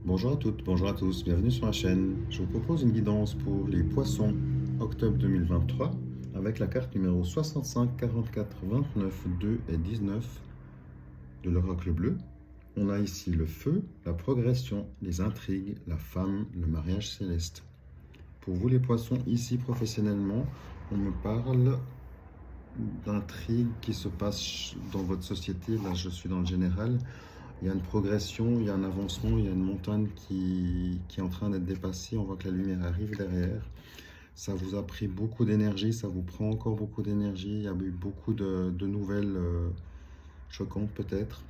Bonjour à toutes, bonjour à tous, bienvenue sur la chaîne. Je vous propose une guidance pour les poissons octobre 2023 avec la carte numéro 65, 44, 29, 2 et 19 de l'oracle bleu. On a ici le feu, la progression, les intrigues, la femme, le mariage céleste. Pour vous les poissons, ici professionnellement, on me parle d'intrigues qui se passent dans votre société. Là, je suis dans le général. Il y a une progression, il y a un avancement, il y a une montagne qui est en train d'être dépassée. On voit que la lumière arrive derrière. Ça vous a pris beaucoup d'énergie, ça vous prend encore beaucoup d'énergie. Il y a eu beaucoup de nouvelles choquantes peut-être.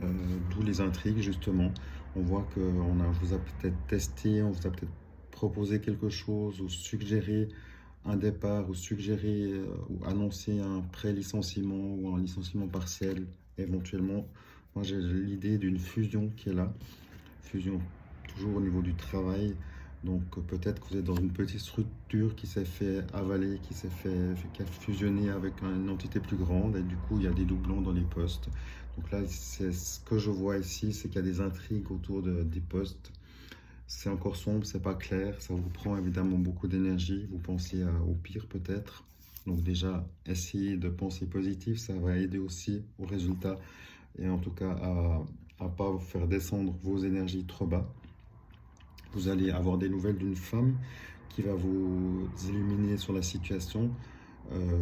D'où les intrigues justement. On voit qu'on vous a peut-être testé, on vous a peut-être proposé quelque chose ou suggéré un départ ou suggéré ou annoncé un pré-licenciement ou un licenciement partiel éventuellement. Moi j'ai l'idée d'une fusion qui est là, fusion toujours au niveau du travail. Donc peut-être que vous êtes dans une petite structure qui s'est fait avaler, qui a fusionné avec une entité plus grande et du coup il y a des doublons dans les postes. Donc là c'est ce que je vois ici, c'est qu'il y a des intrigues autour des postes. C'est encore sombre, c'est pas clair, ça vous prend évidemment beaucoup d'énergie, vous pensez au pire peut-être. Donc déjà, essayez de penser positif, ça va aider aussi au résultat et en tout cas à ne pas vous faire descendre vos énergies trop bas. Vous allez avoir des nouvelles d'une femme qui va vous illuminer sur la situation.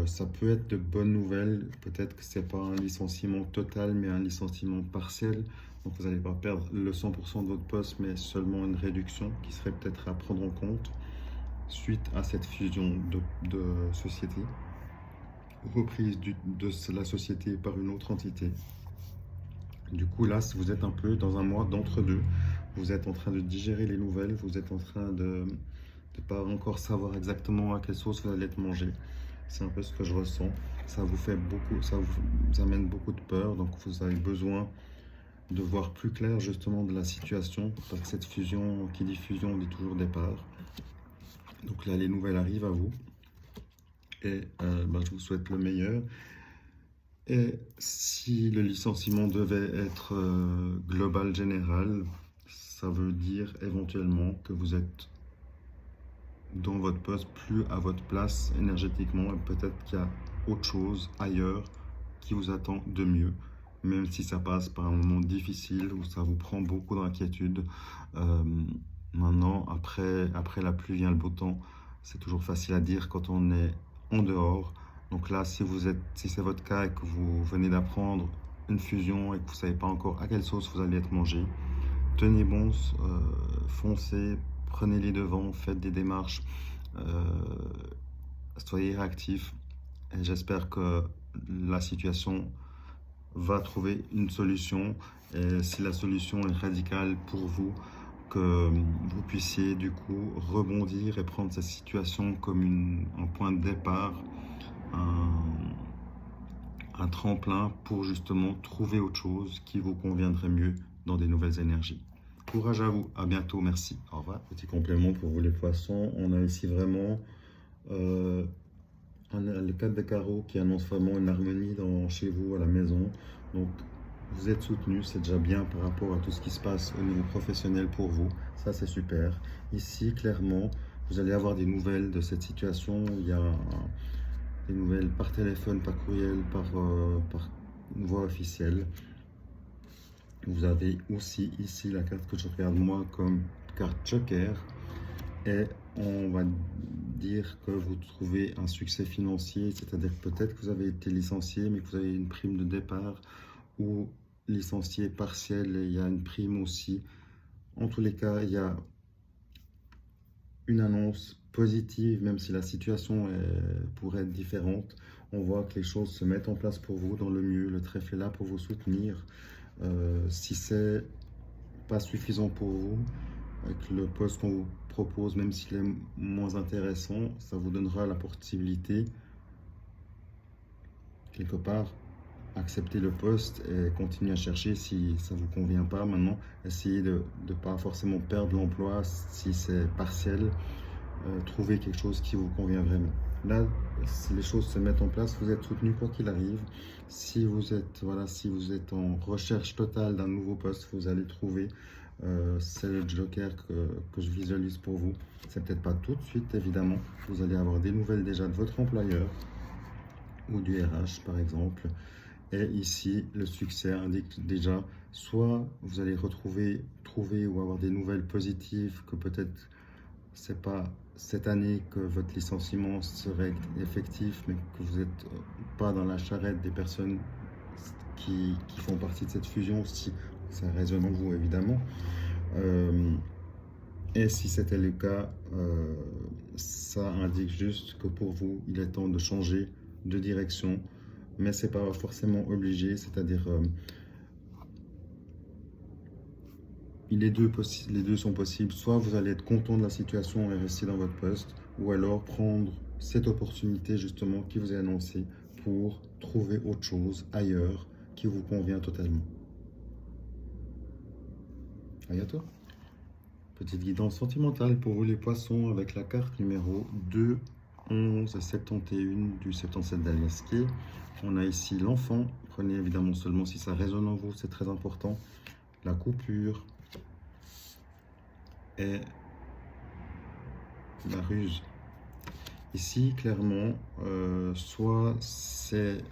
Ça peut être de bonnes nouvelles, peut-être que ce n'est pas un licenciement total, mais un licenciement partiel. Donc vous n'allez pas perdre le 100% de votre poste, mais seulement une réduction qui serait peut-être à prendre en compte suite à cette fusion de société, reprise de la société par une autre entité. Du coup, là, vous êtes un peu dans un mois d'entre-deux. Vous êtes en train de digérer les nouvelles, vous êtes en train de ne pas encore savoir exactement à quelle sauce vous allez être mangé. C'est un peu ce que je ressens. Ça vous fait beaucoup, ça vous amène beaucoup de peur, donc vous avez besoin de voir plus clair justement de la situation, parce que cette fusion, qui dit fusion, dit toujours départ. Donc là, les nouvelles arrivent à vous, et je vous souhaite le meilleur. Et si le licenciement devait être global, général, ça veut dire éventuellement que vous êtes dans votre poste, plus à votre place énergétiquement, et peut-être qu'il y a autre chose ailleurs qui vous attend de mieux, même si ça passe par un moment difficile où ça vous prend beaucoup d'inquiétude. Euh, Maintenant, après la pluie vient le beau temps. C'est toujours facile à dire quand on est en dehors. Donc là, si c'est votre cas et que vous venez d'apprendre une fusion et que vous ne savez pas encore à quelle sauce vous allez être mangé, tenez bon, foncez, prenez les devants, faites des démarches, euh, soyez réactifs. Et j'espère que la situation va trouver une solution. Et si la solution est radicale pour vous, que vous puissiez du coup rebondir et prendre cette situation comme un point de départ, un tremplin pour justement trouver autre chose qui vous conviendrait mieux dans des nouvelles énergies. Courage à vous, à bientôt, merci, au revoir. Petit complément pour vous les poissons, on a ici vraiment le 4 de carreau qui annonce vraiment une harmonie chez vous, à la maison. Donc vous êtes soutenu, c'est déjà bien par rapport à tout ce qui se passe au niveau professionnel pour vous, ça c'est super. Ici, clairement, vous allez avoir des nouvelles de cette situation, il y a des nouvelles par téléphone, par courriel, par voie officielle. Vous avez aussi ici la carte que je regarde moi comme carte joker. Et on va dire que vous trouvez un succès financier, c'est-à-dire peut-être que vous avez été licencié, mais que vous avez une prime de départ, ou licencié partiel et il y a une prime aussi. En tous les cas, il y a une annonce positive, même si la situation pourrait être différente. On voit que les choses se mettent en place pour vous dans le mieux. Le trèfle est là pour vous soutenir. Si c'est pas suffisant pour vous, avec le poste qu'on vous propose, même s'il est moins intéressant, ça vous donnera la possibilité, quelque part, accepter le poste et continuer à chercher si ça ne vous convient pas. Maintenant, essayez de ne pas forcément perdre l'emploi si c'est partiel. Trouver quelque chose qui vous convient vraiment. Là, si les choses se mettent en place, vous êtes soutenu quoi qu'il arrive. Si vous êtes en recherche totale d'un nouveau poste, vous allez trouver C'est le joker que je visualise pour vous. C'est peut-être pas tout de suite, évidemment. Vous allez avoir des nouvelles déjà de votre employeur ou du RH, par exemple. Et ici, le succès indique déjà, soit vous allez trouver ou avoir des nouvelles positives, que peut-être c'est pas cette année que votre licenciement serait effectif, mais que vous n'êtes pas dans la charrette des personnes qui font partie de cette fusion, si ça résonne en vous, évidemment. Euh, et si c'était le cas, ça indique juste que pour vous, il est temps de changer de direction, mais c'est pas forcément obligé, c'est-à-dire les deux sont possibles. Soit vous allez être content de la situation et rester dans votre poste, ou alors prendre cette opportunité justement qui vous est annoncée pour trouver autre chose ailleurs qui vous convient totalement. À bientôt. Petite guidance sentimentale pour vous les poissons avec la carte numéro 2, 11 et 71 du 77 d'Aliaskier. On a ici l'enfant. Prenez évidemment seulement si ça résonne en vous, c'est très important. La coupure et la ruse. Ici, clairement, soit c'est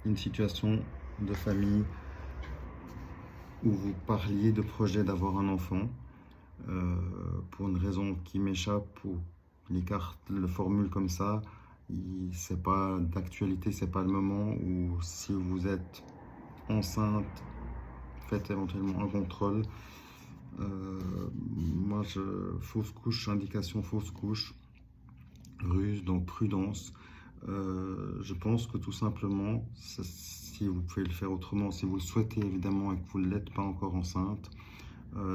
une situation de famille où vous parliez de projet d'avoir un enfant, pour une raison qui m'échappe, ou les cartes le formulent comme ça, c'est pas d'actualité, c'est pas le moment, ou si vous êtes enceinte, faites éventuellement un contrôle. Moi, fausse couche, indication fausse couche, ruse, donc prudence. Je pense que tout simplement, si vous pouvez le faire autrement, si vous le souhaitez évidemment et que vous ne l'êtes pas encore enceinte,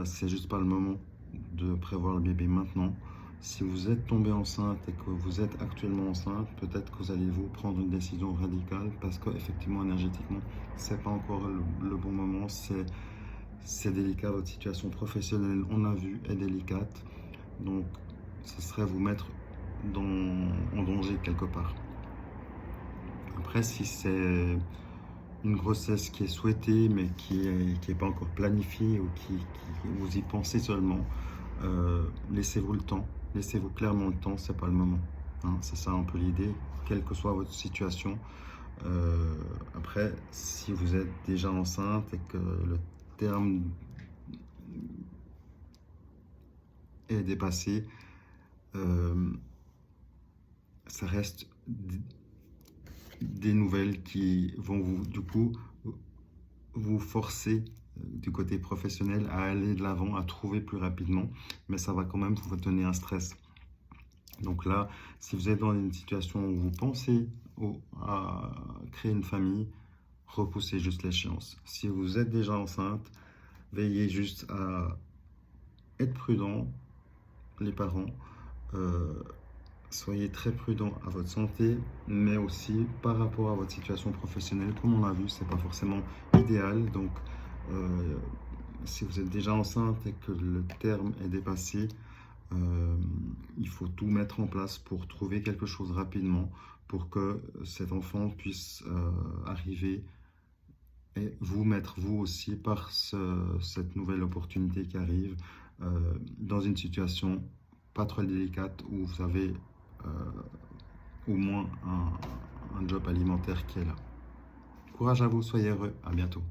c'est juste pas le moment de prévoir le bébé maintenant. Si vous êtes tombé enceinte et que vous êtes actuellement enceinte, peut-être que vous allez vous prendre une décision radicale parce qu'effectivement, énergétiquement, c'est pas encore le bon moment. C'est délicat, votre situation professionnelle, on a vu, est délicate. Donc, ce serait vous mettre en danger quelque part. Après, si c'est une grossesse qui est souhaitée mais qui est pas encore planifiée ou qui vous y pensez seulement, laissez-vous le temps, laissez-vous clairement le temps, c'est pas le moment. Hein, c'est ça un peu l'idée, quelle que soit votre situation. Après, si vous êtes déjà enceinte et que le terme est dépassé, ça reste des nouvelles qui vont vous, du coup, vous forcer du côté professionnel à aller de l'avant, à trouver plus rapidement, mais ça va quand même vous donner un stress. Donc là, si vous êtes dans une situation où vous pensez à créer une famille, repoussez juste l'échéance. Si vous êtes déjà enceinte, veillez juste à être prudent, les parents. Soyez très prudent à votre santé, mais aussi par rapport à votre situation professionnelle. Comme on l'a vu, c'est pas forcément idéal. Donc, si vous êtes déjà enceinte et que le terme est dépassé, il faut tout mettre en place pour trouver quelque chose rapidement pour que cet enfant puisse arriver et vous mettre vous aussi par cette nouvelle opportunité qui arrive dans une situation pas trop délicate où vous avez au moins un job alimentaire qui est là. Courage à vous, soyez heureux, à bientôt.